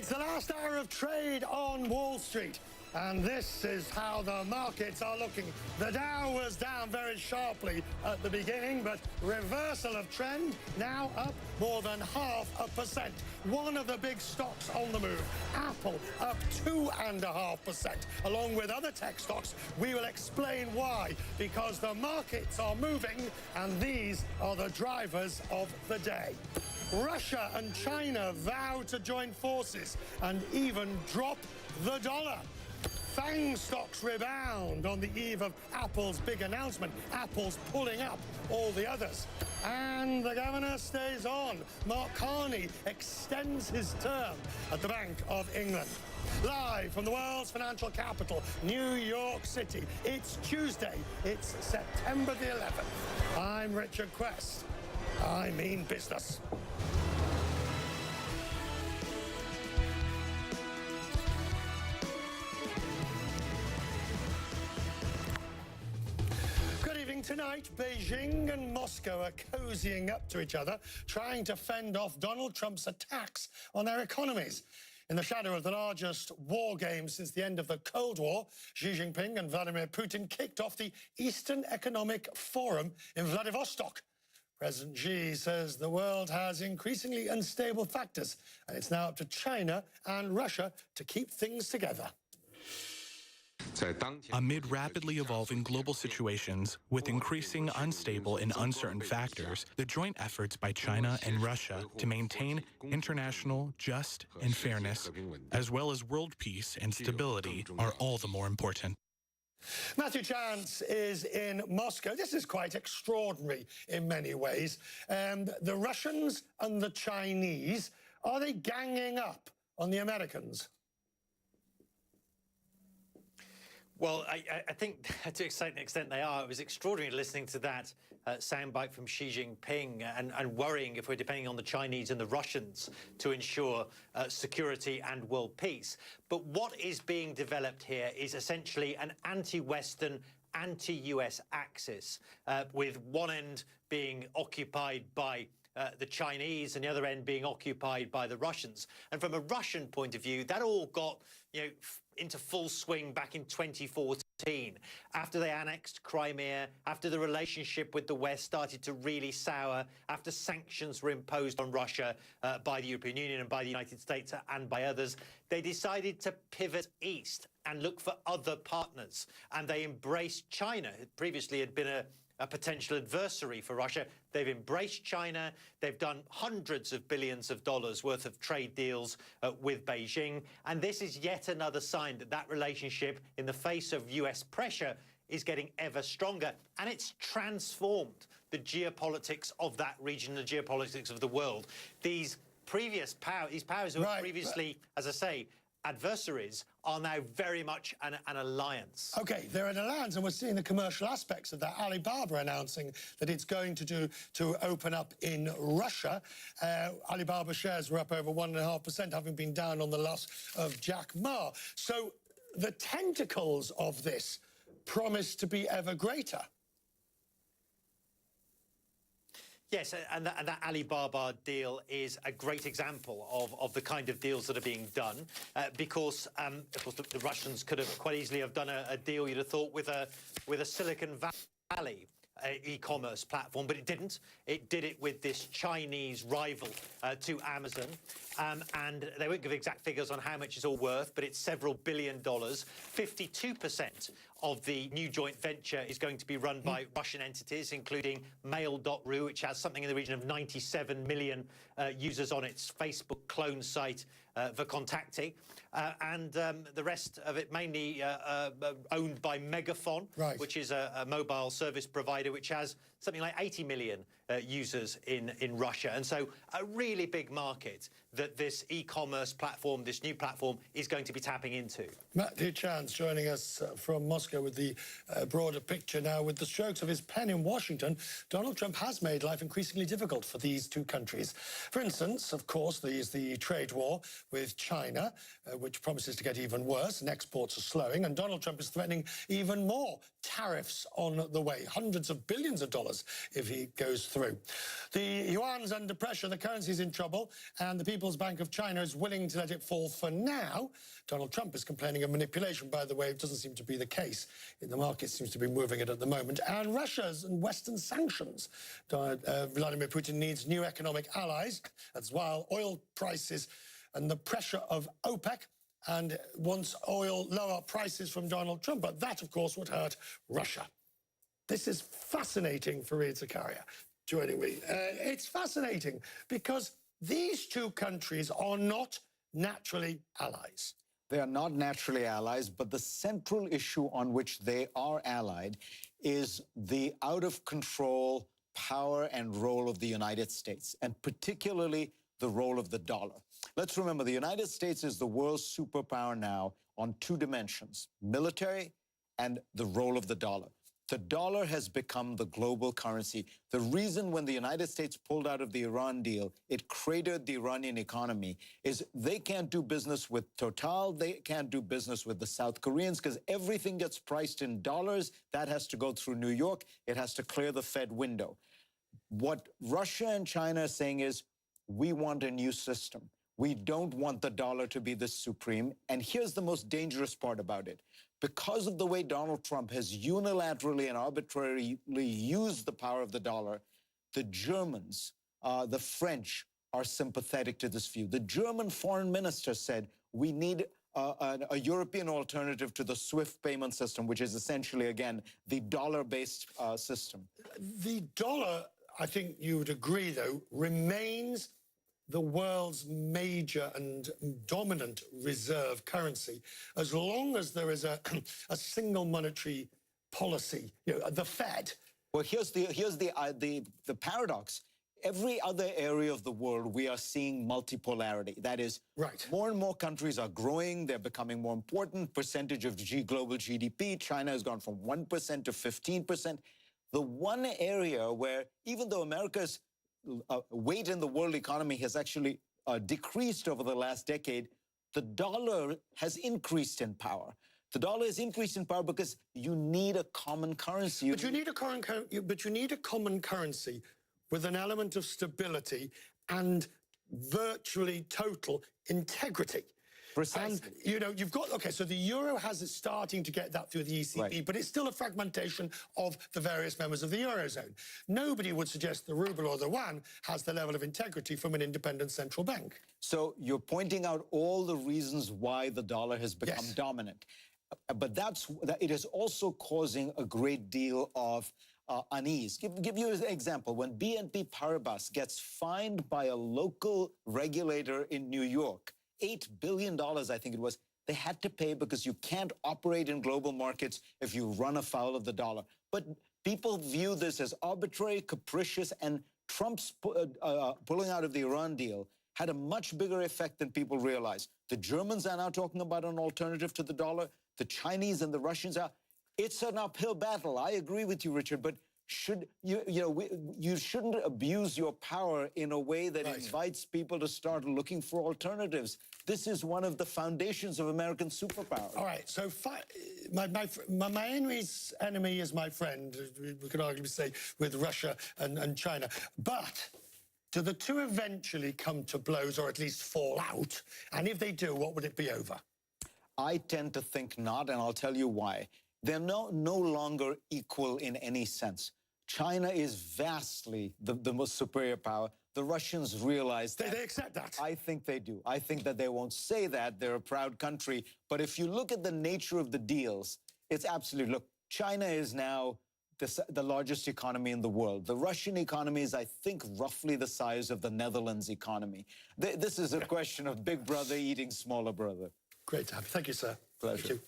It's the last hour of trade on Wall Street, and this is how the markets are looking. The Dow was down very sharply at the beginning, but reversal of trend, now up more than 0.5%. One of the big stocks on the move, Apple, up 2.5%, along with other tech stocks. We will explain why, because the markets are moving, and these are the drivers of the day. Russia and China vow to join forces and even drop the dollar. FANG stocks rebound on the eve of Apple's big announcement. Apple's pulling up all the others. And the governor stays on. Mark Carney extends his term at the Bank of England. Live from the world's financial capital, New York City. It's Tuesday. It's September the 11th. I'm Richard Quest. I mean business. Tonight, Beijing and Moscow are cozying up to each other, trying to fend off Donald Trump's attacks on their economies. In the shadow of the largest war game since the end of the Cold War, Xi Jinping and Vladimir Putin kicked off the Eastern Economic Forum in Vladivostok. President Xi says the world has increasingly unstable factors, and it's now up to China and Russia to keep things together. Amid rapidly evolving global situations with increasing unstable and uncertain factors, the joint efforts by China and Russia to maintain international justice and fairness, as well as world peace and stability, are all the more important. Matthew Chance is in Moscow. This is quite extraordinary in many ways. The Russians and the Chinese, are they ganging up on the Americans? Well, I think to a certain extent they are. It was extraordinary listening to that soundbite from Xi Jinping and worrying if we're depending on the Chinese and the Russians to ensure security and world peace. But what is being developed here is essentially an anti-Western, anti-US axis, with one end being occupied by the Chinese and the other end being occupied by the Russians. And from a Russian point of view, that all got, into full swing back in 2014, after they annexed Crimea, after the relationship with the West started to really sour, after sanctions were imposed on Russia by the European Union and by the United States and by others. They decided to pivot east and look for other partners, and they embraced China. It previously had been a potential adversary for Russia. They've embraced China. They've done hundreds of billions of dollars worth of trade deals with Beijing. And this is yet another sign that that relationship, in the face of US pressure, is getting ever stronger. And it's transformed the geopolitics of that region, the geopolitics of the world. These powers who were previously, as I say, adversaries, are now very much an alliance. OK, they're an alliance, and we're seeing the commercial aspects of that. Alibaba announcing that it's going to open up in Russia. Alibaba shares were up over 1.5%, having been down on the loss of Jack Ma. So the tentacles of this promise to be ever greater. Yes, and that Alibaba deal is a great example of the kind of deals that are being done, because, of course, the Russians could have quite easily have done a deal, you'd have thought, with a Silicon Valley e-commerce platform, but it didn't. It did it with this Chinese rival to Amazon, and they won't give exact figures on how much it's all worth, but it's several $billion. 52% of the new joint venture is going to be run by Russian entities, including Mail.ru, which has something in the region of 97 million users on its Facebook clone site, Vkontakte, and the rest of it mainly owned by Megaphone, which is a mobile service provider which has something like 80 million users in Russia. And so a really big market that this e-commerce platform, this new platform, is going to be tapping into. Matthew Chance joining us from Moscow with the broader picture now. With the strokes of his pen in Washington, Donald Trump has made life increasingly difficult for these two countries. For instance, of course, there's the trade war with China, which promises to get even worse, and exports are slowing, and Donald Trump is threatening even more tariffs on the way, hundreds of billions of dollars if he goes through. The yuan's under pressure, the currency's in trouble, and the People's Bank of China is willing to let it fall for now. Donald Trump is complaining of manipulation, by the way. It doesn't seem to be the case. In the market seems to be moving it at the moment. And Russia's and Western sanctions. Vladimir Putin needs new economic allies, as while oil prices and the pressure of OPEC and wants oil lower prices from Donald Trump. But that, of course, would hurt Russia. This is fascinating for Fareed Zakaria joining me. It's fascinating because these two countries are not naturally allies. They are not naturally allies, but the central issue on which they are allied is the out-of-control power and role of the United States, and particularly the role of the dollar. Let's remember, the United States is the world's superpower now on two dimensions, military and the role of the dollar. The dollar has become the global currency. The reason when the United States pulled out of the Iran deal, it cratered the Iranian economy, is they can't do business with Total, they can't do business with the South Koreans, because everything gets priced in dollars. That has to go through New York. It has to clear the Fed window. What Russia and China are saying is, we want a new system. We don't want the dollar to be the supreme. And here's the most dangerous part about it. Because of the way Donald Trump has unilaterally and arbitrarily used the power of the dollar, the Germans, the French are sympathetic to this view. The German foreign minister said, we need a European alternative to the SWIFT payment system, which is essentially, again, the dollar-based system. The dollar, I think you would agree, though, remains the world's major and dominant reserve currency, as long as there is a single monetary policy, the Fed. Well, here's the paradox. Every other area of the world, we are seeing multipolarity. That is, right. More and more countries are growing. They're becoming more important. Percentage of global GDP. China has gone from 1% to 15%. The one area where, even though America's weight in the world economy has actually decreased over the last decade, the dollar has increased in power. The dollar has increased in power because you need a common currency. But you need a common currency with an element of stability and virtually total integrity. Precisely. And, you've got, okay, so the euro has it starting to get that through the ECB, right. But it's still a fragmentation of the various members of the eurozone. Nobody would suggest the ruble or the yuan has the level of integrity from an independent central bank. So you're pointing out all the reasons why the dollar has become dominant. But it is also causing a great deal of unease. Give you an example. When BNP Paribas gets fined by a local regulator in New York, $8 billion, I think it was, they had to pay because you can't operate in global markets if you run afoul of the dollar. But people view this as arbitrary, capricious, and Trump's pulling out of the Iran deal had a much bigger effect than people realize. The Germans are now talking about an alternative to the dollar. The Chinese and the Russians are. It's an uphill battle. I agree with you, Richard, but you shouldn't abuse your power in a way that invites people to start looking for alternatives. This is one of the foundations of American superpower. All right, so my enemy's enemy is my friend, we could arguably say, with Russia and China. But do the two eventually come to blows or at least fall out? And if they do, what would it be over? I tend to think not, and I'll tell you why. They're no longer equal in any sense. China is vastly the most superior power. The Russians realize that. They accept that? I think they do. I think that they won't say that. They're a proud country. But if you look at the nature of the deals, it's absolutely, look, China is now the largest economy in the world. The Russian economy is, I think, roughly the size of the Netherlands economy. This is a question of big brother eating smaller brother. Great to have you. Thank you, sir. Pleasure. Thank you.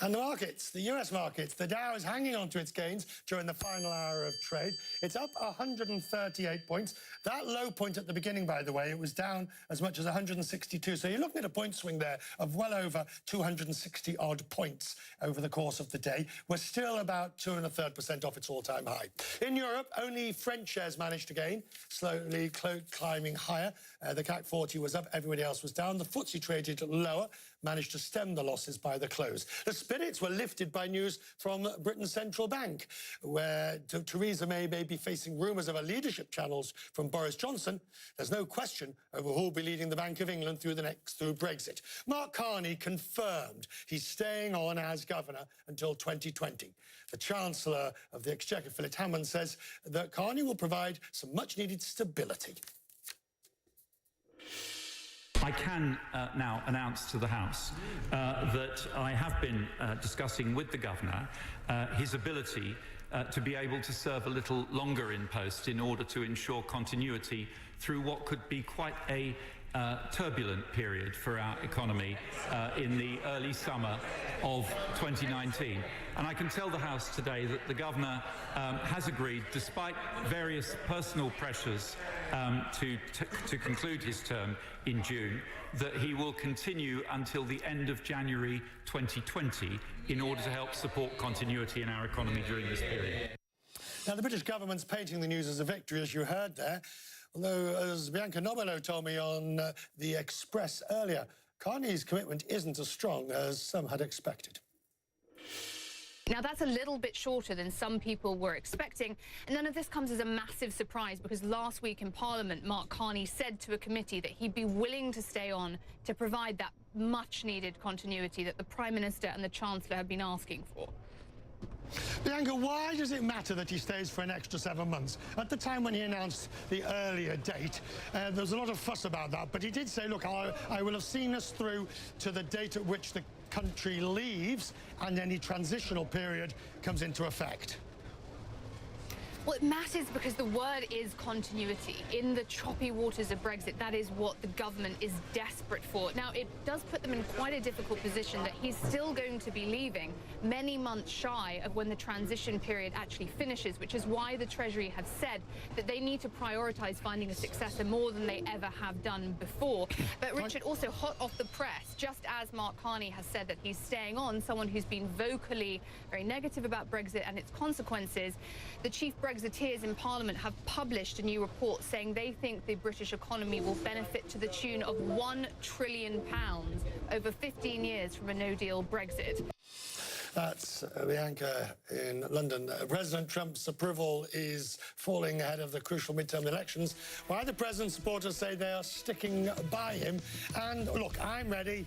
And the markets, the US markets, the Dow is hanging on to its gains during the final hour of trade. It's up 138 points. That low point at the beginning, by the way, it was down as much as 162. So you're looking at a point swing there of well over 260 odd points over the course of the day. We're still about 2.33% off its all-time high. In Europe, only French shares managed to gain, slowly climbing higher. The CAC 40 was up, everybody else was down. The FTSE traded lower, managed to stem the losses by the close. The spirits were lifted by news from Britain's central bank, where Theresa May be facing rumours of a leadership channels from Boris Johnson. There's no question over who will be leading the Bank of England through Brexit. Mark Carney confirmed he's staying on as governor until 2020. The Chancellor of the Exchequer, Philip Hammond, says that Carney will provide some much-needed stability. I can now announce to the House that I have been discussing with the Governor his ability to be able to serve a little longer in post in order to ensure continuity through what could be quite a turbulent period for our economy in the early summer of 2019. And I can tell the House today that the Governor has agreed, despite various personal pressures to conclude his term in June, that he will continue until the end of January 2020 in order to help support continuity in our economy during this period. Now, the British government's painting the news as a victory, as you heard there. Although, as Bianca Nobilo told me on The Express earlier, Carney's commitment isn't as strong as some had expected. Now, that's a little bit shorter than some people were expecting, and none of this comes as a massive surprise because last week in Parliament, Mark Carney said to a committee that he'd be willing to stay on to provide that much-needed continuity that the Prime Minister and the Chancellor have been asking for. Bianca, why does it matter that he stays for an extra 7 months? At the time when he announced the earlier date, there was a lot of fuss about that, but he did say, look, I will have seen us through to the date at which the country leaves and any transitional period comes into effect. Well, it matters because the word is continuity. In the choppy waters of Brexit, that is what the government is desperate for. Now, it does put them in quite a difficult position that he's still going to be leaving many months shy of when the transition period actually finishes, which is why the Treasury have said that they need to prioritise finding a successor more than they ever have done before. But, Richard, also hot off the press, just as Mark Carney has said that he's staying on, someone who's been vocally very negative about Brexit and its consequences, the chief Brexiteers in Parliament have published a new report saying they think the British economy will benefit to the tune of £1 trillion over 15 years from a no-deal Brexit. That's Bianca in London. President Trump's approval is falling ahead of the crucial midterm elections, while the president's supporters say they are sticking by him. And look, I'm ready.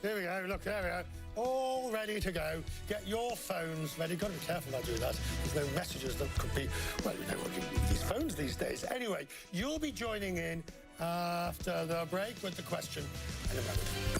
Here we go. Look, there we go. All ready to go. Get your phones ready. Got to be careful about doing that. There's no messages that could be, well, you know, these phones these days. Anyway, you'll be joining in after the break with the question in a moment.